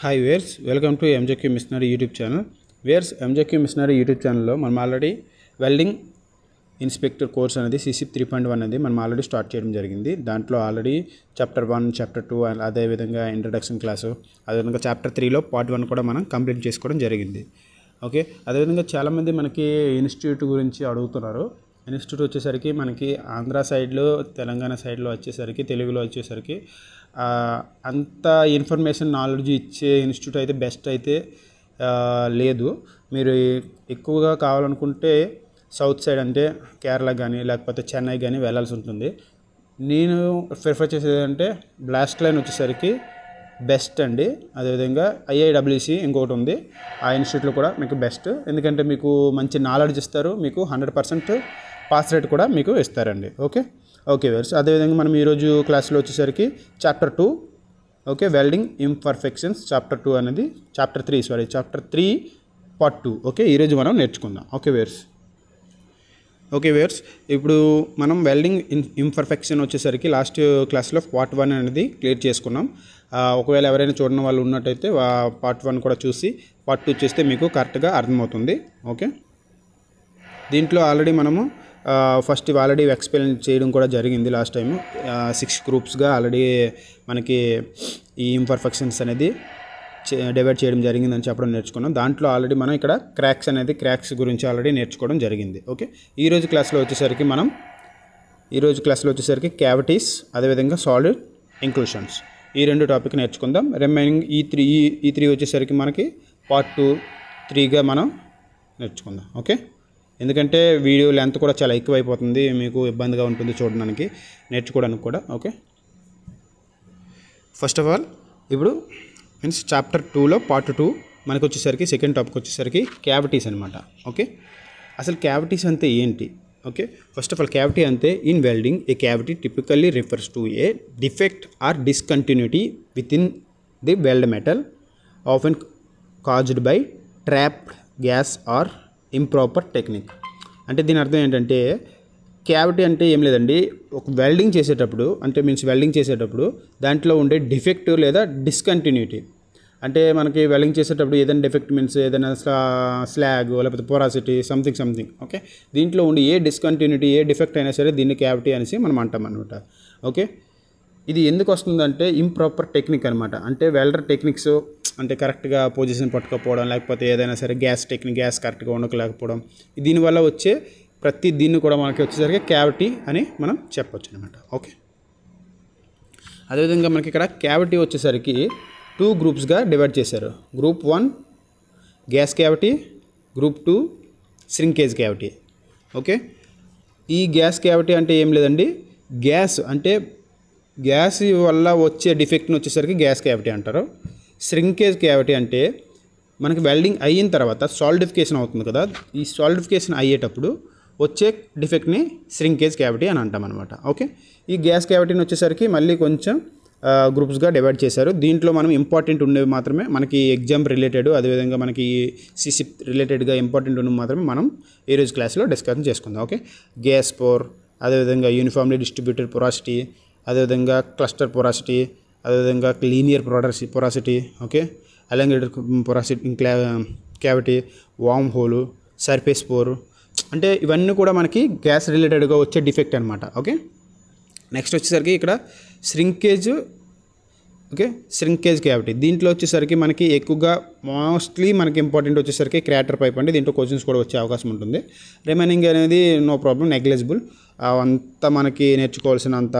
Hi viewers welcome to MJQ missionary YouTube channel. Viewers MJQ missionary YouTube ఛానల్లో మనం already welding inspector course అనేది సిసిప్ 3.1 అనేది మనం already start చేయడం జరిగింది. దాంట్లో ఆల్రెడీ చాప్టర్ 1, చాప్టర్ 2 అదేవిధంగా ఇంట్రడక్షన్ క్లాసు, అదేవిధంగా చాప్టర్ 3లో పార్ట్ 1 కూడా మనం కంప్లీట్ చేసుకోవడం జరిగింది. ఓకే, అదేవిధంగా చాలామంది మనకి ఇన్స్టిట్యూట్ గురించి అడుగుతున్నారు. ఇన్స్టిట్యూట్ వచ్చేసరికి మనకి ఆంధ్ర సైడ్లో, తెలంగాణ సైడ్లో వచ్చేసరికి, తెలుగులో వచ్చేసరికి అంత ఇన్ఫర్మేషన్ నాలెడ్జ్ ఇచ్చే ఇన్స్టిట్యూట్ అయితే బెస్ట్ అయితే లేదు. మీరు ఎక్కువగా కావాలనుకుంటే సౌత్ సైడ్ అంటే కేరళ కానీ లేకపోతే చెన్నై కానీ వెళ్ళాల్సి ఉంటుంది. నేను ప్రిఫర్ చేసేది అంటే బ్లాస్ట్ లైన్ వచ్చేసరికి బెస్ట్ అండి. అదేవిధంగా IIWC ఇంకొకటి ఉంది, ఆ ఇన్స్టిట్యూట్లో కూడా మీకు బెస్ట్. ఎందుకంటే మీకు మంచి నాలెడ్జ్ ఇస్తారు, మీకు 100% పాస్ రేట్ కూడా మీకు ఇస్తారండి. ఓకే వేర్స్, అదేవిధంగా మనం ఈరోజు క్లాస్లో వచ్చేసరికి chapter 2, okay, welding imperfections chapter 2 అనేది చాప్టర్ 3 పార్ట్ 2, ఓకే, ఈరోజు మనం నేర్చుకుందాం. ఓకే వేర్స్, ఇప్పుడు మనం వెల్డింగ్ ఇంపర్ఫెక్షన్ వచ్చేసరికి లాస్ట్ క్లాస్లో పార్ట్ 1 అనేది క్లియర్ చేసుకున్నాం. ఒకవేళ ఎవరైనా చూడని వాళ్ళు ఉన్నట్టయితే పార్ట్ 1 కూడా చూసి పార్ట్ 2 చేస్తే మీకు కరెక్ట్గా అర్థమవుతుంది. ఓకే, దీంట్లో ఆల్రెడీ మనము ఫస్ట్ ఆల్రెడీ ఎక్స్ప్లెయిన్ చేయడం కూడా జరిగింది. లాస్ట్ టైం 6 గ్రూప్స్గా ఆల్రెడీ మనకి ఈ ఇంపర్ఫెక్షన్స్ అనేది డివైడ్ చేయడం జరిగిందని చెప్పడం నేర్చుకున్నాం. దాంట్లో ఆల్రెడీ మనం ఇక్కడ క్రాక్స్ గురించి ఆల్రెడీ నేర్చుకోవడం జరిగింది. ఓకే, ఈరోజు క్లాస్లో వచ్చేసరికి క్యావిటీస్, అదేవిధంగా సాలిడ్ ఇంక్లూషన్స్, ఈ 2 టాపిక్ నేర్చుకుందాం. రిమైనింగ్ ఈ త్రీ వచ్చేసరికి మనకి పార్ట్ 2, 3గా మనం నేర్చుకుందాం. ఓకే, ఎందుకంటే వీడియో లెంత్ కూడా చాలా ఎక్కువైపోతుంది, మీకు ఇబ్బందిగా ఉంటుంది చూడడానికి, నేర్చుకోవడానికి కూడా. ఓకే, ఫస్ట్ ఆఫ్ ఆల్ ఇప్పుడు మీన్స్ చాప్టర్ 2లో పార్ట్ 2 మనకు వచ్చేసరికి సెకండ్ టాపిక్ వచ్చేసరికి క్యావిటీస్ అనమాట. ఓకే, అసలు క్యావిటీస్ అంటే ఏంటి? Okay, first of all cavity అంటే in welding a cavity typically refers to a defect or discontinuity within the weld metal often caused by trapped gas or improper technique. అంటే దీని అర్థం ఏంటంటే cavity అంటే ఏం లేదండి, ఒక వెల్డింగ్ చేసేటప్పుడు దాంట్లో ఉండే డిఫెక్ట్ లేదా డిస్కంటిన్యూటీ. అంటే మనకి వెల్డింగ్ చేసేటప్పుడు ఏదైనా డిఫెక్ట్ మీన్స్ ఏదైనా స్లాగ్ లేకపోతే పొరాసిటీ సంథింగ్. ఓకే, దీంట్లో ఉండే ఏ డిస్కంటిన్యూటీ, ఏ డిఫెక్ట్ అయినా సరే దీన్ని క్యావిటీ అనేసి మనం అంటాం అనమాట. ఓకే, ఇది ఎందుకు వస్తుందంటే ఇంప్రాపర్ టెక్నిక్ అనమాట. అంటే వెల్డర్ టెక్నిక్స్ అంటే కరెక్ట్గా పొజిషన్ పట్టుకోకపోవడం, లేకపోతే ఏదైనా సరే గ్యాస్ కరెక్ట్గా ఉండలేకపోవడం, దీనివల్ల వచ్చే ప్రతి దీన్ని కూడా మనకి వచ్చేసరికి క్యావిటీ అని మనం చెప్పొచ్చు అనమాట. ఓకే, అదేవిధంగా మనకి ఇక్కడ క్యావిటీ వచ్చేసరికి 2 గ్రూప్స్గా డివైడ్ చేశారు. Group 1 gas cavity, group 2 shrinkage cavity. Okay, ఈ గ్యాస్ క్యావిటీ అంటే ఏం లేదండి, గ్యాస్ వల్ల వచ్చే డిఫెక్ట్ని వచ్చేసరికి గ్యాస్ క్యావిటీ అంటారు. శ్రింకేజ్ క్యావిటీ అంటే మనకి వెల్డింగ్ అయిన తర్వాత సాలిడిఫికేషన్ అవుతుంది కదా, ఈ సాలిడిఫికేషన్ అయ్యేటప్పుడు వచ్చే డిఫెక్ట్ని శ్రింకేజ్ క్యావిటీ అని అంటాం అనమాట. ఓకే, ఈ గ్యాస్ క్యావిటీని వచ్చేసరికి మళ్ళీ కొంచెం గ్రూప్స్గా డివైడ్ చేశారు. దీంట్లో మనం ఇంపార్టెంట్ ఉండేవి మాత్రమే, మనకి ఎగ్జామ్ రిలేటెడ్, అదేవిధంగా మనకి సిసిప్ రిలేటెడ్గా ఇంపార్టెంట్ ఉన్నవి మాత్రమే మనం ఈరోజు క్లాస్లో డిస్కషన్ చేసుకుందాం. ఓకే, గ్యాస్ పోర్, అదేవిధంగా యూనిఫామ్లీ డిస్ట్రిబ్యూటెడ్ పొరాసిటీ, అదేవిధంగా క్లస్టర్ పొరాసిటీ, అదేవిధంగా linear porosity, okay, elongated porosity cavity, worm hole, surface pore, అంటే ఇవన్నీ కూడా మనకి గ్యాస్ రిలేటెడ్గా వచ్చే డిఫెక్ట్ అనమాట. ఓకే, నెక్స్ట్ వచ్చేసరికి ఇక్కడ శ్రింకేజ్ క్యావిటీ. దీంట్లో వచ్చేసరికి మనకి ఎక్కువగా మోస్ట్లీ మనకి ఇంపార్టెంట్ వచ్చేసరికి క్రాటర్ పైప్ అండి. దీంట్లో క్వశ్చన్స్ కూడా వచ్చే అవకాశం ఉంటుంది. రిమైనింగ్ అనేది నో ప్రాబ్లం, నెగ్లిజిబుల్, అంతా మనకి నేర్చుకోవాల్సినంత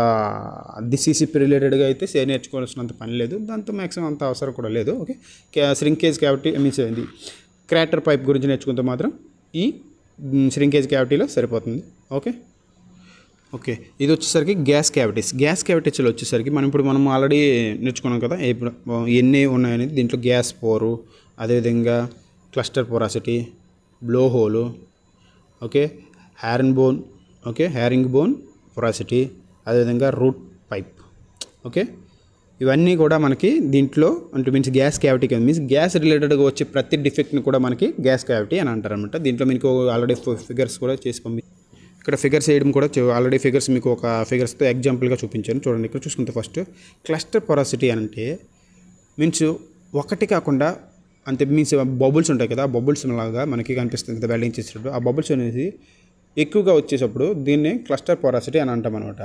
సిసిప్ రిలేటెడ్గా అయితే నేర్చుకోవాల్సినంత పని లేదు, దాంతో మ్యాక్సిమం అంత అవసరం కూడా లేదు. ఓకే, శ్రింకేజ్ క్యావిటీ మీన్స్ ఇది క్రాటర్ పైప్ గురించి నేర్చుకుంటే మాత్రం ఈ శ్రింకేజ్ క్యావిటీలో సరిపోతుంది. ఓకే, ఇది వచ్చేసరికి గ్యాస్ క్యావిటీస్లో వచ్చేసరికి మనం ఆల్రెడీ నేర్చుకున్నాం కదా ఇప్పుడు ఎన్ని ఉన్నాయనేది. దీంట్లో గ్యాస్ పోరు, అదేవిధంగా cluster porosity, blow hole, okay, herringbone porosity, అదేవిధంగా రూట్ పైప్. ఓకే, ఇవన్నీ కూడా మనకి దీంట్లో అంటే means gas cavity means gas రిలేటెడ్గా వచ్చే ప్రతి డిఫెక్ట్ని కూడా మనకి గ్యాస్ క్యావిటీ అని అంటారు అనమాట. దీంట్లో మీకు ఆల్రెడీ ఫిగర్స్ కూడా చేసి ఇక్కడ ఫిగర్స్ వేయడం కూడా ఆల్రెడీ ఫిగర్స్ మీకు ఒక ఫిగర్స్తో ఎగ్జాంపుల్గా చూపించాను. చూడండి, ఇక్కడ చూసుకుంటే ఫస్ట్ క్లస్టర్ పొరాసిటీ అంటే మీన్స్ ఒకటి కాకుండా అంతే మీన్స్ బబుల్స్ ఉంటాయి కదా, ఆ బబుల్స్ లాగా మనకి కనిపిస్తుంది కదా వెల్డింగ్ చేసేటప్పుడు. ఆ బబుల్స్ అనేది ఎక్కువగా వచ్చేటప్పుడు దీన్ని క్లస్టర్ పొరాసిటీ అని అంటాం అనమాట.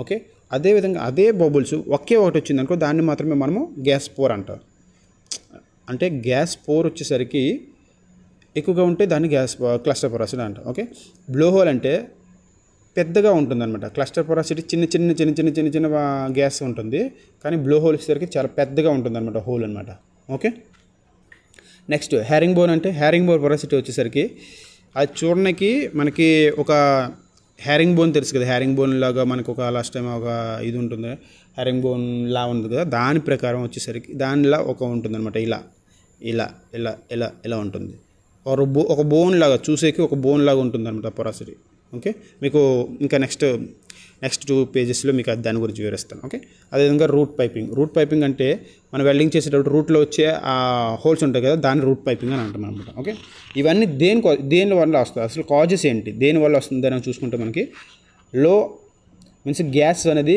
ఓకే, అదేవిధంగా అదే బబుల్స్ ఒకే ఒకటి వచ్చిందనుకో దాన్ని మాత్రమే మనము గ్యాస్ పోర్ అంటాం. అంటే గ్యాస్ పోర్ వచ్చేసరికి ఎక్కువగా ఉంటే దాన్ని క్లస్టర్ పొరాసిటీ అంటాం. ఓకే, బ్లో హోల్ అంటే పెద్దగా ఉంటుందన్నమాట. క్లస్టర్ పొరాసిటీ చిన్న చిన్న చిన్న చిన్న చిన్న చిన్న గ్యాస్ ఉంటుంది, కానీ బ్లో హోల్ వచ్చేసరికి చాలా పెద్దగా ఉంటుందన్నమాట హోల్ అనమాట. ఓకే, నెక్స్ట్ హ్యారింగ్ బోన్ అంటే హ్యారింగ్ బోన్ పొరాసిటీ వచ్చేసరికి అది చూడడానికి మనకి ఒక హ్యారింగ్ బోన్ తెలుసు కదా, హ్యారింగ్ బోన్ లాగా మనకు ఒక లాస్ట్ టైం ఒక ఇది ఉంటుంది, హ్యారింగ్ బోన్ లా ఉంది కదా, దాని ప్రకారం వచ్చేసరికి దానిలా ఒక ఉంటుంది అనమాట. ఇలా ఇలా ఇలా ఇలా ఇలా ఉంటుంది. ఒక బోన్ లాగా చూసేకి ఒక బోన్ లాగా ఉంటుంది అనమాట పొరాసిటీ. ఓకే, మీకు ఇంకా నెక్స్ట్ 2 పేజెస్లో మీకు దాని గురించి వివరిస్తాను. ఓకే, అదేవిధంగా రూట్ పైపింగ్ అంటే మనం వెల్డింగ్ చేసేటప్పుడు రూట్లో వచ్చే ఆ హోల్స్ ఉంటాయి కదా, దాన్ని రూట్ పైపింగ్ అని అంటాం అనమాట. ఓకే, ఇవన్నీ దేని వల్ల వస్తుంది, అసలు కాజెస్ ఏంటి, దేని వల్ల వస్తుంది అని చూసుకుంటే మనకి లో మీన్స్ గ్యాస్ అనేది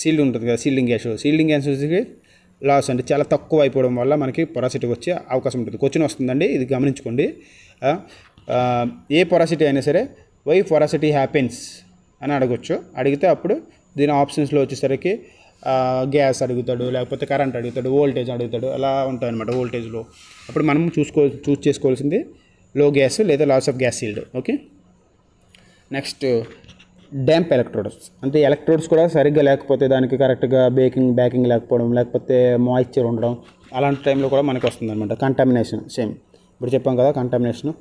సీల్డ్ ఉంటుంది కదా, సీల్డింగ్ గ్యాస్ వచ్చి లాస్ అంటే చాలా తక్కువ అయిపోవడం వల్ల మనకి పొరాసిటీ వచ్చే అవకాశం ఉంటుంది. క్వశ్చన్ వస్తుందండి, ఇది గమనించుకోండి. ఏ పొరాసిటీ అయినా సరే వై పొరాసిటీ హ్యాపెన్స్ అని అడగొచ్చు. అడిగితే అప్పుడు దీని ఆప్షన్స్లో వచ్చేసరికి గ్యాస్ అడుగుతాడు, లేకపోతే కరెంట్ అడుగుతాడు, వోల్టేజ్ అడుగుతాడు, అలా ఉంటాయన్నమాట. వోల్టేజ్లో అప్పుడు మనం చూస్ చేసుకోవాల్సింది లో గ్యాస్ లేదా loss of gas sealed. Okay, next damp electrodes అంటే ఎలక్ట్రోడ్స్ కూడా సరిగ్గా లేకపోతే దానికి కరెక్ట్గా బ్యాకింగ్ లేకపోవడం, లేకపోతే మాయిశ్చర్ ఉండడం, అలాంటి టైంలో కూడా మనకు వస్తుంది అనమాట. కంటామినేషన్ సేమ్ ఇప్పుడు చెప్పాం కదా, కంటామినేషన్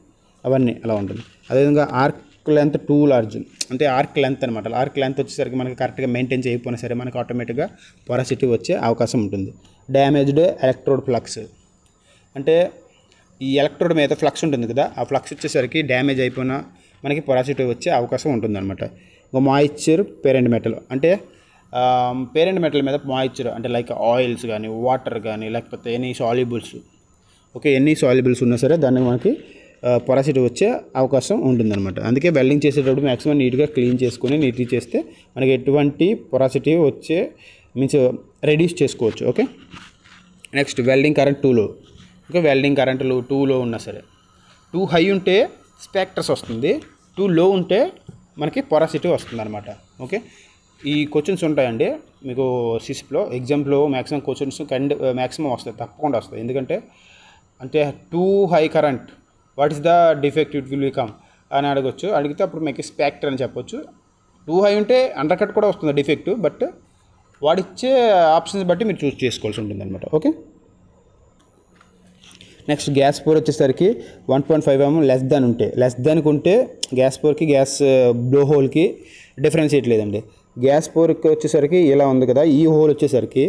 అవన్నీ అలా ఉంటుంది. అదేవిధంగా ఆర్క్ లెంత్ టూ లార్జ్ అంటే ఆర్క్ లెంత్ అనమాట. ఆర్క్ లెంత్ వచ్చేసరికి మనకి కరెక్ట్గా మెయింటైన్ చేయకపోయినా సరే మనకి ఆటోమేటిక్గా పొరాసిటీ వచ్చే అవకాశం ఉంటుంది. డ్యామేజ్డ్ ఎలక్ట్రోడ్ ఫ్లక్స్ అంటే ఈ ఎలక్ట్రోడ్ మీద ఫ్లక్స్ ఉంటుంది కదా, ఆ ఫ్లక్స్ వచ్చేసరికి డ్యామేజ్ అయిపోయినా మనకి పొరాసిటీ వచ్చే అవకాశం ఉంటుందన్నమాట. ఇంకా మాయిశ్చర్ పేరెంట్ మెటల్ అంటే పేరెంట్ మెటల్ మీద మాయిశ్చర్ అంటే లైక్ ఆయిల్స్ కానీ వాటర్ కానీ లేకపోతే ఎనీ సాల్యుబుల్స్. ఓకే, ఎన్ని సాల్యుబుల్స్ ఉన్నా సరే దాన్ని మనకి పొరాసిటీ వచ్చే అవకాశం ఉంటుందన్నమాట. అందుకే వెల్డింగ్ చేసేటప్పుడు మ్యాక్సిమం నీట్గా క్లీన్ చేసుకొని నీట్గా చేస్తే మనకి ఎటువంటి పొరాసిటీ వచ్చే మీన్స్ రెడ్యూస్ చేసుకోవచ్చు. ఓకే, నెక్స్ట్ వెల్డింగ్ కరెంట్ 2 లో. ఓకే, వెల్డింగ్ కరెంట్ 2 లో ఉన్నా సరే 2 హై ఉంటే స్పెక్టర్స్ వస్తుంది, 2 లో ఉంటే మనకి పొరాసిటీ వస్తుంది అనమాట. ఓకే, ఈ క్వశ్చన్స్ ఉంటాయండి మీకు సిసిప్లో ఎగ్జామ్లో మ్యాక్సిమం క్వశ్చన్స్ మ్యాక్సిమం వస్తాయి, తప్పకుండా వస్తాయి. ఎందుకంటే అంటే 2 high current what is the defect it will become అని అడగొచ్చు. అడిగితే అప్పుడు మీకు స్పెక్టర్ అని చెప్పొచ్చు. 2 హై ఉంటే అండర్ కట్ కూడా వస్తుంది డిఫెక్ట్, బట్ వాడిచ్చే ఆప్షన్స్ బట్టి మీరు చూస్ చేసుకోవాల్సి ఉంటుంది అనమాట. ఓకే, నెక్స్ట్ గ్యాస్ పోర్ వచ్చేసరికి 1.5 mm లెస్ దానికి ఉంటే గ్యాస్ పోర్కి గ్యాస్ బ్లో హోల్కి డిఫరెన్స్ ఇట్లేదండి. గ్యాస్ పోర్కి వచ్చేసరికి ఇలా ఉంది కదా, ఈ హోల్ వచ్చేసరికి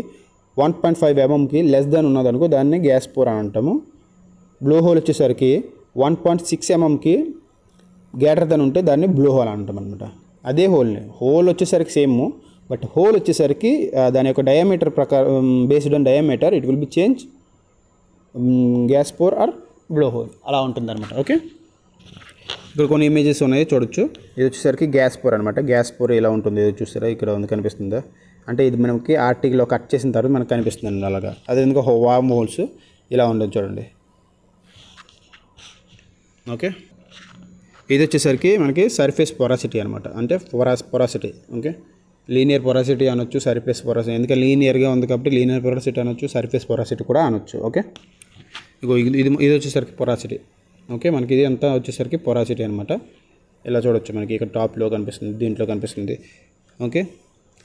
1.5 mmకి లెస్ దాన్ ఉన్నదనుకో దాన్ని గ్యాస్ పోర్ అని అంటాము. బ్లో హోల్ వచ్చేసరికి 1.6 mmకి గ్రేటర్ దాన్ ఉంటే దాన్ని బ్లో హోల్ అంటాం అనమాట. అదే హోల్ వచ్చేసరికి సేమ్, బట్ హోల్ వచ్చేసరికి దాని యొక్క డయామీటర్ ప్రకారం based on diameter it will be change gas pore or blow hole అలా ఉంటుంది అనమాట. ఓకే, ఇక్కడ కొన్ని ఇమేజెస్ ఉన్నాయి చూడొచ్చు. ఇది వచ్చేసరికి గ్యాస్ పోర్ అనమాట. గ్యాస్ పోర్ ఇలా ఉంటుంది, ఇది చూస్తారా ఇక్కడ ఉంది కనిపిస్తుందా, అంటే ఇది మనకి ఆర్టిక్లో కట్ చేసిన తర్వాత మనకు కనిపిస్తుంది అండి అలాగా. అదేవిధంగా వార్మ్ హోల్స్ ఇలా ఉండదు చూడండి. ఓకే, ఇది వచ్చేసరికి మనకి సర్ఫేస్ పొరాసిటీ అనమాట, అంటే పొరాసిటీ. ఓకే, లీనియర్ పొరాసిటీ అనొచ్చు, సర్ఫేస్ పొరాసిటీ. ఎందుకంటే లీనియర్గా ఉంది కాబట్టి లీనియర్ పొరాసిటీ అనొచ్చు, సర్ఫేస్ పొరాసిటీ కూడా అనొచ్చు. ఓకే, ఇది వచ్చేసరికి పొరాసిటీ. ఓకే, మనకి ఇది అంతా వచ్చేసరికి పొరాసిటీ అనమాట. ఇలా చూడొచ్చు మనకి ఇక్కడ టాప్లో కనిపిస్తుంది, దీంట్లో కనిపిస్తుంది. ఓకే,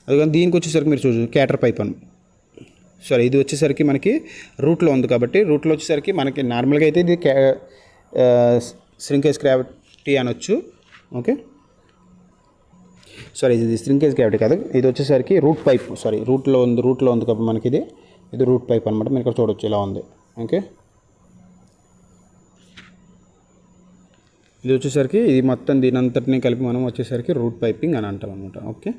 అది దీనికి వచ్చేసరికి మీరు చూడొచ్చు క్యాటర్ పైప్ అని. సరే, ఇది వచ్చేసరికి మనకి రూట్లో ఉంది కాబట్టి రూట్లో వచ్చేసరికి మనకి నార్మల్గా అయితే ఇది శ్రింకేజ్ గ్రావిటీ అనొచ్చు. ఓకే, సారీ ఇది శ్రింకేజ్ గ్రావిటీ కాదు, ఇది వచ్చేసరికి రూట్ పైప్. సారీ రూట్లో ఉంది కాబట్టి మనకి ఇది రూట్ పైప్ అనమాట. మీరు ఇక్కడ చూడొచ్చు ఇలా ఉంది. ఓకే, ఇది వచ్చేసరికి ఇది మొత్తం దీని అంతటిని కలిపి మనం వచ్చేసరికి రూట్ పైపింగ్ అని అంటాం అనమాట. ఓకే,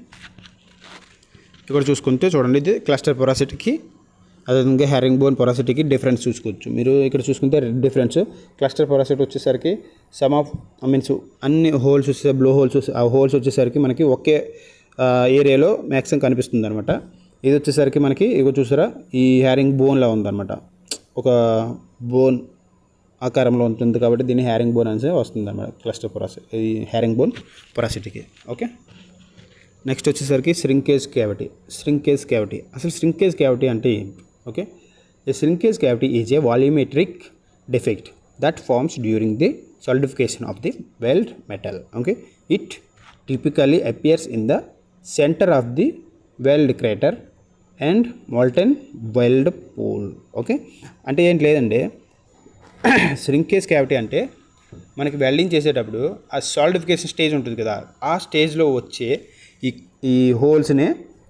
ఇక్కడ చూసుకుంటే చూడండి ఇది క్లస్టర్ పొరాసిటీకి అదేవిధంగా హ్యారింగ్ బోన్ పొరాసిటీకి డిఫరెన్స్ చూసుకోవచ్చు. మీరు ఇక్కడ చూసుకుంటే డిఫరెన్స్ క్లస్టర్ పొరాసిటీ వచ్చేసరికి మీన్స్ అన్ని హోల్స్ వచ్చే బ్లో హోల్స్ ఆ హోల్స్ వచ్చేసరికి మనకి ఒకే ఏరియాలో మ్యాక్సిమం కనిపిస్తుంది అనమాట. ఇది వచ్చేసరికి మనకి ఇగో చూసారా ఈ హ్యారింగ్ బోన్లా ఉందన్నమాట. ఒక బోన్ ఆకారంలో ఉంటుంది కాబట్టి దీన్ని హ్యారింగ్ బోన్ అని వస్తుంది అన్నమాట. క్లస్టర్ పొరాసిటీ, ఈ హ్యారింగ్ బోన్ పొరాసిటీకి. ఓకే, నెక్స్ట్ వచ్చేసరికి శ్రింకేజ్ క్యావిటీ. అసలు శ్రింకేజ్ క్యావిటీ అంటే ఏంటి? Okay, a shrinkage cavity is a volumetric defect that forms during the solidification of the weld metal. Okay, it typically appears in the center of the weld crater and molten weld pool. Okay, అంటే ఏంటి లేదండి, shrinkage cavity అంటే మనకి welding చేసేటప్పుడు ఆ solidification stage ఉంటుంది కదా, ఆ స్టేజ్లో వచ్చే ఈ హోల్స్నే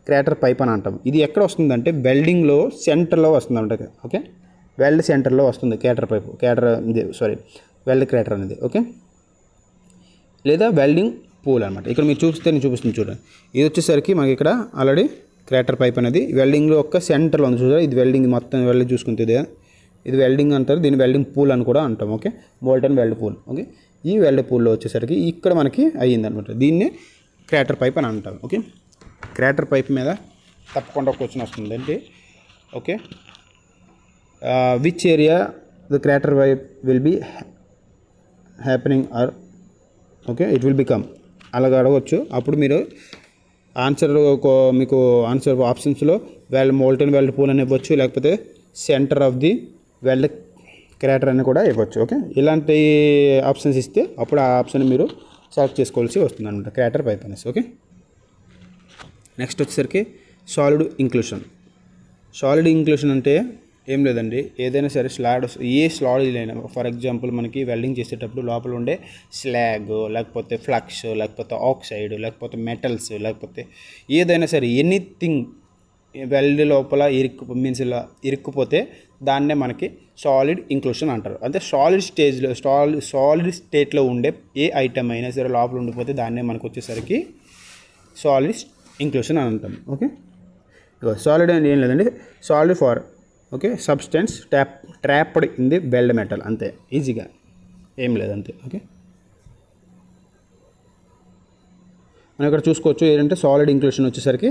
క్రాటర్ పైప్ అని అంటాం. ఇది ఎక్కడ వస్తుందంటే వెల్డింగ్లో సెంటర్లో వస్తుంది అంట. ఓకే, వెల్డ్ సెంటర్లో వస్తుంది క్రాటర్ పైప్, వెల్డ్ క్రాటర్ అనేది. ఓకే, లేదా వెల్డింగ్ పూల్ అనమాట. ఇక్కడ మీరు నేను చూపిస్తుంది చూడండి. ఇది వచ్చేసరికి మనకి ఇక్కడ ఆల్రెడీ క్రాటర్ పైప్ అనేది వెల్డింగ్లో ఒక సెంటర్లో ఉంది చూసారా. ఇది వెల్డింగ్ మొత్తం వెల్డింగ్ చూసుకుంటే ఇది వెల్డింగ్ అంటారు, దీన్ని వెల్డింగ్ పూల్ అని కూడా అంటాం. Okay, molten weld pool. Okay, ఈ వెల్డ్ పూల్లో వచ్చేసరికి ఇక్కడ మనకి అయ్యిందనమాట. దీన్ని క్రాటర్ పైప్ అని అంటాం. ఓకే, క్రాటర్ పైప్ మీద తప్పకుండా ఒక క్వశ్చన్ వస్తుంది అంటే okay, which area the crater pipe will be happening or okay it will become, అలాగ అడగవచ్చు. అప్పుడు మీరు మీకు ఆన్సర్ ఆప్షన్స్లో మోల్టన్ వెల్డ్ పూల్ అని ఇవ్వచ్చు, లేకపోతే center of the weld crater అని కూడా ఇవ్వచ్చు. ఓకే, ఇలాంటి ఆప్షన్స్ ఇస్తే అప్పుడు ఆ ఆప్షన్ మీరు సెలెక్ట్ చేసుకోవాల్సి వస్తుంది అనమాట, క్రాటర్ పైప్ అనేసి. ఓకే, నెక్స్ట్ వచ్చేసరికి సాలిడ్ ఇంక్లూషన్ అంటే ఏం లేదండి, ఏదైనా సరే ఏ స్లాడ్ అయినా, ఫర్ ఎగ్జాంపుల్ మనకి వెల్డింగ్ చేసేటప్పుడు లోపల ఉండే స్లాగ్, లేకపోతే ఫ్లక్స్, లేకపోతే ఆక్సైడ్, లేకపోతే మెటల్స్, లేకపోతే ఏదైనా సరే ఎనీథింగ్ వెల్డ్ లోపల ఇరుక్కుపోతే దాన్నే మనకి సాలిడ్ ఇంక్లూషన్ అంటారు. అంటే సాలిడ్ స్టేట్లో ఉండే ఏ ఐటమ్ అయినా సరే లోపల ఉండిపోతే దాన్నే మనకు వచ్చేసరికి సాలిడ్ ఇంక్లూషన్ అని అంటాం. ఓకే, సాలిడ్ అంటే ఏం లేదండి, solid for okay substance trapped in the weld metal, అంతే, ఈజీగా ఏం లేదంతే. ఓకే, మనం ఇక్కడ చూసుకోవచ్చు ఏంటంటే సాలిడ్ ఇంక్లూషన్ వచ్చేసరికి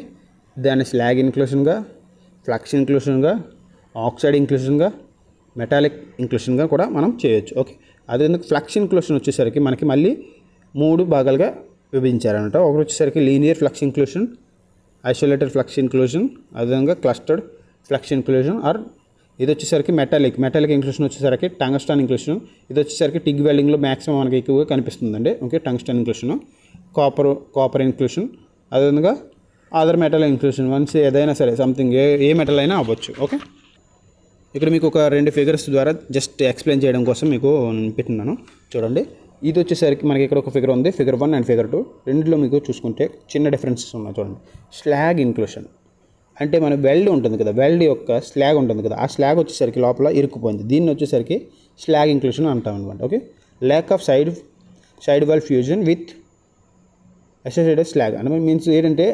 దాన్ని స్లాగ్ ఇంక్లూషన్గా, ఫ్లక్స్ ఇంక్లూషన్గా, ఆక్సైడ్ ఇంక్లూషన్గా, మెటాలిక్ ఇంక్లూషన్గా కూడా మనం చేయొచ్చు. ఓకే, అదేవిధంగా ఫ్లక్స్ ఇంక్లూషన్ వచ్చేసరికి మనకి మళ్ళీ 3 భాగాలుగా విభజించారనమాట. ఒకటి వచ్చేసరికి linear flux inclusion, isolated flux inclusion, అదేవిధంగా క్లస్టర్డ్ ఫ్లక్స్ ఇంక్లూషన్, ఆర్ ఇది వచ్చేసరికి మెటాలిక్ ఇంక్లూషన్ వచ్చేసరికి టంగ్స్టన్ ఇంక్లూషన్. ఇది వచ్చేసరికి టిగ్ వెల్డింగ్లో మ్యాక్సిమం మనకి ఎక్కువగా కనిపిస్తుందండి. Okay, tungsten inclusion, copper inclusion, అదేవిధంగా అదర్ మెటల్ ఇంక్లూషన్. వన్స్ ఏదైనా సరే సంథింగ్ ఏ మెటల్ అయినా అవ్వచ్చు. ఓకే, ఇక్కడ మీకు ఒక 2 ఫిగర్స్ ద్వారా జస్ట్ ఎక్స్ప్లెయిన్ చేయడం కోసం మీకు పెట్టినాను చూడండి. ఇది వచ్చేసరికి మనకి ఇక్కడ ఒక ఫిగర్ ఉంది, ఫిగర్ 1 అండ్ ఫిగర్ 2. రెండిలో మీకు చూసుకుంటే చిన్న డిఫరెన్సెస్ ఉన్నాయి చూడండి. స్లాగ్ ఇంక్లూషన్ అంటే మన వెల్డ్ ఉంటుంది కదా, వెల్డ్ యొక్క స్లాగ్ ఉంటుంది కదా, ఆ స్లాగ్ వచ్చేసరికి లోపల ఇరుక్కుపోయింది, దీన్ని వచ్చేసరికి స్లాగ్ ఇంక్లూషన్ అంటాం అనమాట. Okay, lack of side wall fusion with associated slag అంటే మీన్స్ ఏంటంటే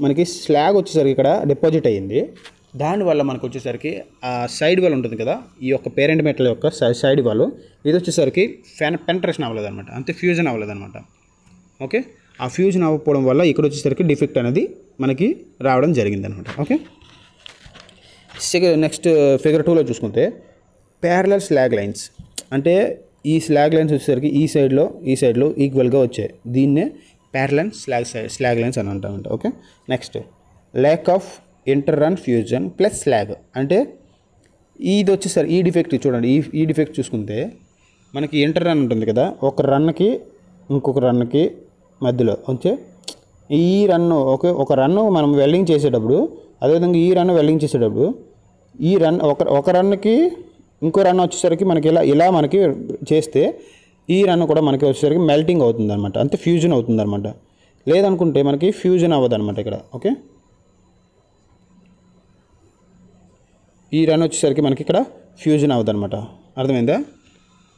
మనకి స్లాగ్ వచ్చేసరికి ఇక్కడ డిపాజిట్ అయ్యింది, దానివల్ల మనకు వచ్చేసరికి ఆ సైడ్ వాల్ ఉంటుంది కదా, ఈ యొక్క పేరెంట్ మెటల్ యొక్క సైడ్ వాల్ ఇది వచ్చేసరికి పెనట్రేషన్ అవ్వలేదన్నమాట, అంతే ఫ్యూజన్ అవ్వలేదన్నమాట. ఓకే, ఆ ఫ్యూజన్ అవ్వకపోవడం వల్ల ఇక్కడ వచ్చేసరికి డిఫెక్ట్ అనేది మనకి రావడం జరిగిందనమాట. ఓకే, నెక్స్ట్ ఫిగర్ 2లో చూసుకుంటే ప్యారలల్ స్లాగ్ లైన్స్ అంటే ఈ స్లాగ్ లైన్స్ వచ్చేసరికి ఈ సైడ్లో ఈక్వల్గా వచ్చాయి, దీన్నే ప్యారలల్ స్లాగ్ లైన్స్ అని అంటామంట. Okay, next lack of interrun fusion plus slag అంటే ఇది వచ్చేసరికి ఈ డిఫెక్ట్ చూడండి. ఈ డిఫెక్ట్ చూసుకుంటే మనకి ఇంటర్-రన్ ఉంటుంది కదా, ఒక రన్కి ఇంకొక రన్కి మధ్యలో వచ్చే ఈ రన్ను ఒక రన్ను మనం వెల్డింగ్ చేసేటప్పుడు, అదేవిధంగా ఈ రన్ను వెల్డింగ్ చేసేటప్పుడు ఈ రన్ ఒక రన్నుకి ఇంకో రన్ వచ్చేసరికి మనకి ఇలా మనకి చేస్తే ఈ రన్ కూడా మనకి వచ్చేసరికి మెల్టింగ్ అవుతుంది అనమాట, అంతే ఫ్యూజన్ అవుతుంది అనమాట. లేదనుకుంటే మనకి ఫ్యూజన్ అవ్వదు అనమాట ఇక్కడ. ఓకే, ఈ రన్ వచ్చేసరికి మనకి ఇక్కడ ఫ్యూజన్ అవ్వదు అనమాట, అర్థమైందా?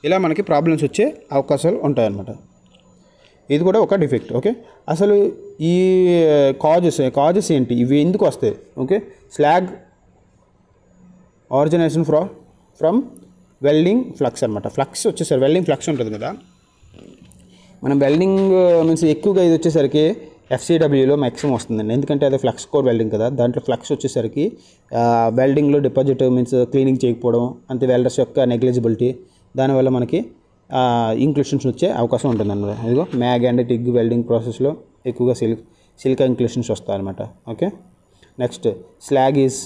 ఇలా మనకి ప్రాబ్లమ్స్ వచ్చే అవకాశాలు ఉంటాయన్నమాట. ఇది కూడా ఒక డిఫెక్ట్. ఓకే, అసలు ఈ కాజెస్ ఏంటి, ఇవి ఎందుకు వస్తాయి? Okay, slag origination from welding flux అనమాట. ఫ్లక్స్ వచ్చేసరికి వెల్డింగ్ ఫ్లక్స్ ఉంటుంది కదా, మనం వెల్డింగ్ మీన్స్ ఎక్కువగా ఇది వచ్చేసరికి FCWలో మ్యాక్సిమం వస్తుందండి, ఎందుకంటే అది ఫ్లక్స్ కోర్ వెల్డింగ్ కదా. దాంట్లో ఫ్లక్స్ వచ్చేసరికి వెల్డింగ్లో డిపాజిట్ మీన్స్ క్లీనింగ్ చేయకపోవడం, అంతే వెల్డర్స్ యొక్క నెగ్లిజిబిలిటీ, దానివల్ల మనకి ఇంక్లూషన్స్ వచ్చే అవకాశం ఉంటుందన్నమాట. ఇదిగో మ్యాగ్ అండ్ టిగ్ వెల్డింగ్ ప్రాసెస్లో ఎక్కువగా సిలికా ఇంక్లూషన్స్ వస్తాయి అనమాట. Okay, next slag is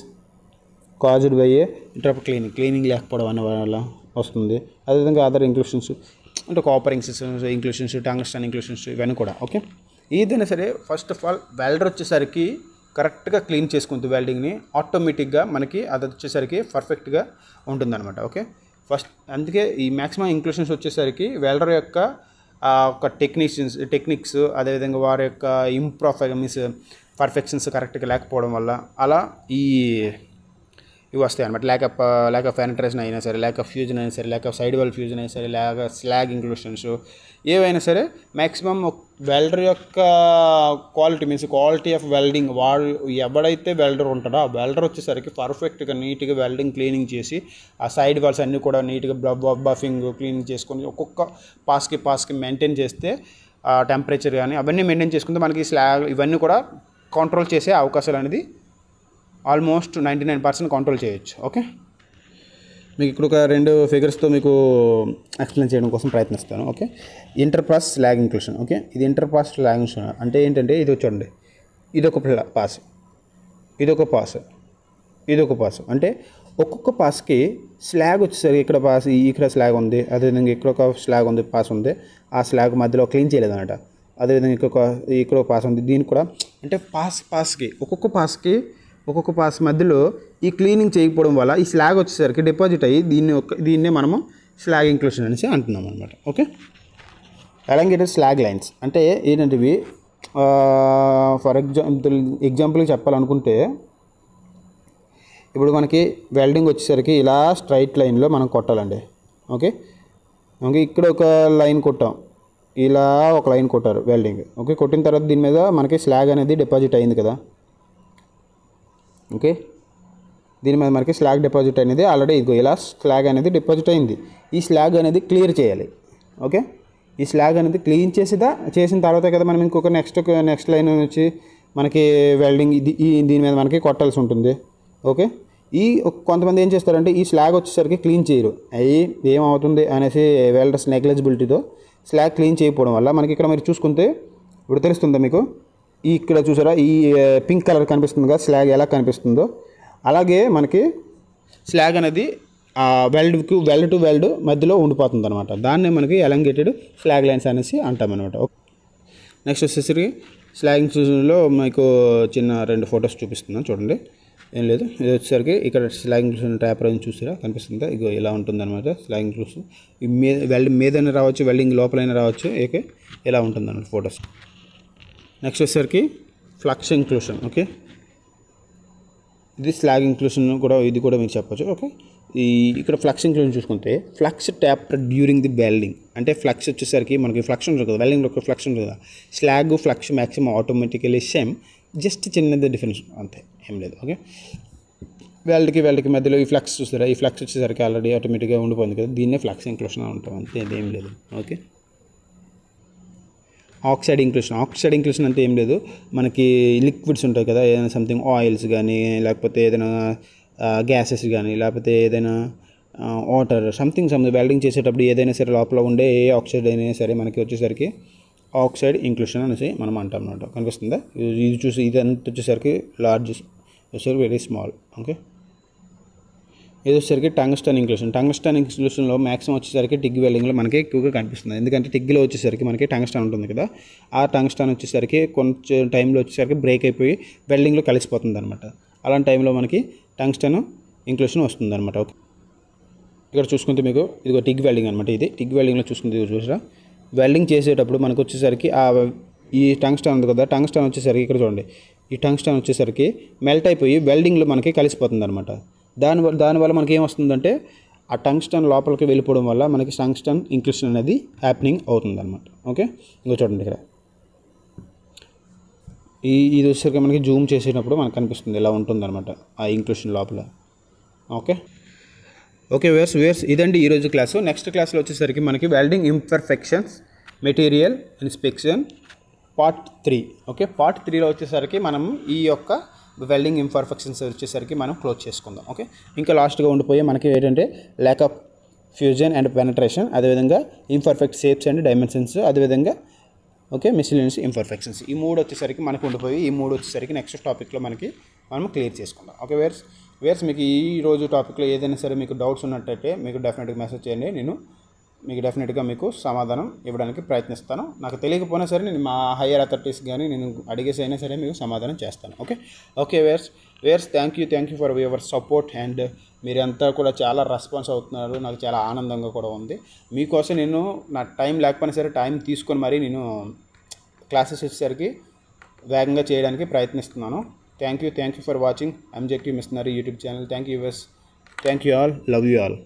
caused by interrupt cleaning లేకపోవడం అనే వల్ల వస్తుంది. అదేవిధంగా అదర్ ఇంక్లూషన్స్ అంటే కాపర్ ఇంక్లూషన్స్, టంగ్స్టన్ ఇంక్లూషన్స్ ఇవన్నీ కూడా. ఓకే, ఏదైనా సరే ఫస్ట్ ఆఫ్ ఆల్ వెల్డర్ వచ్చేసరికి కరెక్ట్గా క్లీన్ చేసుకుంటూ వెల్డింగ్ని ఆటోమేటిక్గా మనకి అది వచ్చేసరికి పర్ఫెక్ట్గా ఉంటుందన్నమాట. ఓకే, ఫస్ట్ అందుకే ఈ మ్యాక్సిమం ఇంక్లూషన్స్ వచ్చేసరికి వెల్డర్ యొక్క ఒక టెక్నిక్స్ అదేవిధంగా వారి యొక్క మీన్స్ పర్ఫెక్షన్స్ కరెక్ట్గా లేకపోవడం వల్ల అలా ఇవి వస్తాయి అనమాట. ల్యాక్ ఆఫ్ పెనట్రేషన్ అయినా సరే, ల్యాక్ ఆఫ్ ఫ్యూజన్ అయినా సరే, lakh of side wall fusion అయినా సరే, ల్యాక్ ఆఫ్ స్లాగ్ ఇంక్లూషన్స్ ఏవైనా సరే మ్యాక్సిమం వెల్డర్ యొక్క క్వాలిటీ ఆఫ్ వెల్డింగ్ ఎవడైతే వెల్డర్ ఉంటాడో ఆ వెల్డర్ వచ్చేసరికి పర్ఫెక్ట్గా నీట్గా వెల్డింగ్ క్లీనింగ్ చేసి ఆ సైడ్ వాల్స్ అన్నీ కూడా నీట్గా బఫింగ్ క్లీనింగ్ చేసుకొని ఒక్కొక్క పాస్కి మెయింటైన్ చేస్తే టెంపరేచర్ కానీ అవన్నీ మెయింటైన్ చేసుకుంటే మనకి స్లాగ్ ఇవన్నీ కూడా కంట్రోల్ చేసే అవకాశాలు అనేది ఆల్మోస్ట్ 99% కంట్రోల్ చేయొచ్చు. ఓకే, మీకు ఇక్కడ ఒక 2 ఫిగర్స్తో మీకు ఎక్స్ప్లెయిన్ చేయడం కోసం ప్రయత్నిస్తాను. Okay, interpass slag inclusion. Okay, ఇది ఇంటర్పాస్ స్లాగ్ ఇంక్లూషన్ అంటే ఏంటంటే ఇది చూడండి, ఇదొక పాస్, ఇదొక పాస్ అంటే ఒక్కొక్క పాస్కి స్లాగ్ వచ్చేసరికి ఇక్కడ స్లాగ్ ఉంది, అదేవిధంగా ఇక్కడ ఒక స్లాగ్ ఉంది, పాస్ ఉంది, ఆ స్లాగ్ మధ్యలో క్లీన్ చేయలేదన్నమాట. అదేవిధంగా ఇక్కడ ఒక పాస్ ఉంది, దీనికి కూడా అంటే ఒక్కొక్క పాస్ మధ్యలో ఈ క్లీనింగ్ చేయకపోవడం వల్ల ఈ స్లాగ్ వచ్చేసరికి డిపాజిట్ అయ్యి దీన్నే మనము స్లాగ్ ఇంక్లూషన్ అనేసి అంటున్నాం అనమాట. ఓకే, ఎలాంగేటెడ్ స్లాగ్ లైన్స్ అంటే ఏంటంటే ఇవి ఫర్ ఎగ్జాంపుల్గా చెప్పాలనుకుంటే ఇప్పుడు మనకి వెల్డింగ్ వచ్చేసరికి ఇలా స్ట్రైట్ లైన్లో మనం కొట్టాలండి. ఓకే, ఇక్కడ ఒక లైన్ కొట్టాం, ఇలా ఒక లైన్ కొట్టారు వెల్డింగ్. ఓకే, కొట్టిన తర్వాత దీని మీద మనకి స్లాగ్ అనేది డిపాజిట్ అయింది కదా. ఓకే, దీని మీద మనకి స్లాగ్ డిపాజిట్ అనేది ఆల్రెడీ ఇదిగో ఇలా స్లాగ్ అనేది డిపాజిట్ అయింది. ఈ స్లాగ్ అనేది క్లియర్ చేయాలి. ఓకే, ఈ స్లాగ్ అనేది క్లీన్ చేసిన తర్వాత కదా మనం ఇంకొక నెక్స్ట్ లైన్ వచ్చి మనకి వెల్డింగ్ దీని మీద మనకి కొట్టాల్సి ఉంటుంది. ఓకే, కొంతమంది ఏం చేస్తారంటే ఈ స్లాగ్ వచ్చేసరికి క్లీన్ చేయరు, ఏమవుతుంది అనేసి వెల్డర్స్ నెగ్లిజిబిలిటీతో స్లాగ్ క్లీన్ చేయకపోవడం వల్ల మనకి ఇక్కడ మీరు చూసుకుంటే ఇప్పుడు తెలుస్తుందా మీకు, ఇక్కడ చూసారా ఈ పింక్ కలర్ కనిపిస్తుంది కదా స్లాగ్ ఎలా కనిపిస్తుందో, అలాగే మనకి స్లాగ్ అనేది వెల్డ్ టు వెల్డ్ మధ్యలో ఉండిపోతుంది అనమాట. దాన్నే మనకి ఎలంగేటెడ్ స్లాగ్ లైన్స్ అనేసి అంటామన్నమాట. నెక్స్ట్ వచ్చేసరికి స్లాగింగ్ చూసిలో మీకు చిన్న 2 ఫొటోస్ చూపిస్తున్నాను చూడండి. ఏం లేదు, ఇది వచ్చేసరికి ఇక్కడ స్లాగింగ్ చూసిన ట్యాపర్ అని చూసారా కనిపిస్తుందా, ఇగో ఇలా ఉంటుందన్నమాట. స్లాగింగ్ చూసి వెల్డింగ్ మీదైనా రావచ్చు, వెల్డింగ్ లోపలైనా రావచ్చు. ఓకే, ఇలా ఉంటుందన్నమాట ఫొటోస్. నెక్స్ట్ వచ్చేసరికి ఫ్లక్స్ ఇంక్లూషన్. ఓకే, ఇది స్లాగ్ ఇంక్లూషన్ కూడా, ఇది కూడా మీరు చెప్పచ్చు. ఓకే, ఇక్కడ ఫ్లక్స్ ఇంక్లూషన్ చూసుకుంటే flux taper during the welding అంటే ఫ్లక్స్ వచ్చేసరికి మనకి ఫ్లక్స్ ఉంటుంది కదా, వెల్డింగ్లో ఒక ఫ్లక్స్ ఉంటుంది కదా. Slag flux maximum automatically same, just చిన్నది డిఫరెన్స్ అంతే, ఏం లేదు. ఓకే, వెల్డ్కి మధ్యలో ఈ ఫ్లక్స్ చూస్తారా, ఈ ఫ్లక్స్ వచ్చేసరికి ఆల్రెడీ ఆటోమేటిక్గా ఉండిపోయింది కదా, దీన్నే ఫ్లక్స్ ఇంక్లూషన్ అంటాం అంతే, ఇదేం లేదు. ఓకే, ఆక్సైడ్ ఇంక్లూషన్ అంటే ఏం లేదు, మనకి లిక్విడ్స్ ఉంటాయి కదా, ఏదైనా సంథింగ్ ఆయిల్స్ కానీ లేకపోతే ఏదైనా గ్యాసెస్ కానీ లేకపోతే ఏదైనా వాటర్ సంథింగ్ వెల్డింగ్ చేసేటప్పుడు ఏదైనా సరే లోపల ఉండే ఏ ఆక్సైడ్ అయినా సరే మనకి వచ్చేసరికి ఆక్సైడ్ ఇంక్లూషన్ అనేసి మనం అంటాం అన్నమాట. కనిపిస్తుందా, ఇది చూసి ఇది అంత వచ్చేసరికి లార్జ్, వచ్చేసరికి వెరీ స్మాల్. ఓకే, ఇది వచ్చేసరికి టంగ్స్టన్ ఇంక్లూషన్లో మ్యాక్సిమం వచ్చేసరికి టిగ్ వెల్డింగ్లో మనకి ఎక్కువగా కనిపిస్తుంది. ఎందుకంటే టిగ్లో వచ్చేసరికి మనకి టంగ్స్టన్ ఉంటుంది కదా, ఆ టంగ్స్టన్ వచ్చేసరికి కొంచెం టైంలో వచ్చేసరికి బ్రేక్ అయిపోయి వెల్డింగ్లో కలిసిపోతుంది అనమాట. అలాంటి టైంలో మనకి టంగ్స్టన్ ఇంక్లూషన్ వస్తుంది అనమాట. ఓకే, ఇక్కడ చూసుకుంటే మీకు ఇదిగో టిగ్ వెల్డింగ్ అనమాట. ఇది టిగ్ వెల్డింగ్లో చూసుకుంటే చూసారా, వెల్డింగ్ చేసేటప్పుడు మనకు వచ్చేసరికి ఈ టంగ్స్టన్ ఉంది కదా, టంగ్స్టన్ వచ్చేసరికి ఇక్కడ చూడండి, ఈ టంగ్స్టన్ వచ్చేసరికి మెల్ట్ అయిపోయి వెల్డింగ్లో మనకి కలిసిపోతుంది అనమాట. దానివల్ల మనకి ఏమొస్తుందంటే ఆ టంగ్స్టన్ లోపలికి వెళ్ళిపోవడం వల్ల మనకి టంగ్స్టన్ ఇంక్లూషన్ అనేది హ్యాపెనింగ్ అవుతుంది అనమాట. ఓకే, ఇంకో చూడండి ఇక్కడ ఇది వచ్చేసరికి మనకి జూమ్ చేసేటప్పుడు మనకు కనిపిస్తుంది ఇలా ఉంటుందన్నమాట ఆ ఇంక్లూషన్ లోపల. ఓకే వేర్స్ ఇదండి ఈరోజు క్లాసు. నెక్స్ట్ క్లాస్లో వచ్చేసరికి మనకి welding imperfections, material inspection, part 3. Okay, part 3లో వచ్చేసరికి మనం ఈ యొక్క వెల్డింగ్ ఇంపర్ఫెక్షన్స్ వచ్చేసరికి మనం క్లోజ్ చేసుకుందాం. ఓకే, ఇంకా లాస్ట్గా ఉండిపోయే మనకి ఏంటంటే lack of fusion and penetration, అదేవిధంగా ఇంపర్ఫెక్ట్ షేప్స్ అండ్ డైమెన్షన్స్, అదేవిధంగా ఓకే మిస్సిలినియస్ ఇంపర్ఫెక్షన్స్. ఈ 3 వచ్చేసరికి మనకు ఉండిపోయి ఈ 3 వచ్చేసరికి నెక్స్ట్ టాపిక్లో మనం క్లియర్ చేసుకుందాం. ఓకే వేర్స్ మీకు ఈ రోజు టాపిక్లో ఏదైనా సరే మీకు డౌట్స్ ఉన్నట్టయితే మీకు డెఫినెట్గా మెసేజ్ చేయండి. నేను మీకు డెఫినెట్గా మీకు సమాధానం ఇవ్వడానికి ప్రయత్నిస్తాను. నాకు తెలియకపోయినా సరే నేను మా హయ్యర్ అథారిటీస్ కానీ నేను అడిగేసి అయినా సరే మీకు సమాధానం చేస్తాను. ఓకే వేర్స్ thank you for your support. And మీరంతా కూడా చాలా రెస్పాన్స్ అవుతున్నారు, నాకు చాలా ఆనందంగా కూడా ఉంది. మీకోసం నేను నా టైం లేకపోయినా సరే టైం తీసుకొని మరీ నేను క్లాసెస్ వచ్చేసరికి వేగంగా చేయడానికి ప్రయత్నిస్తున్నాను. Thank you for watching MJQ machinery YouTube channel. Thank you all, love you all.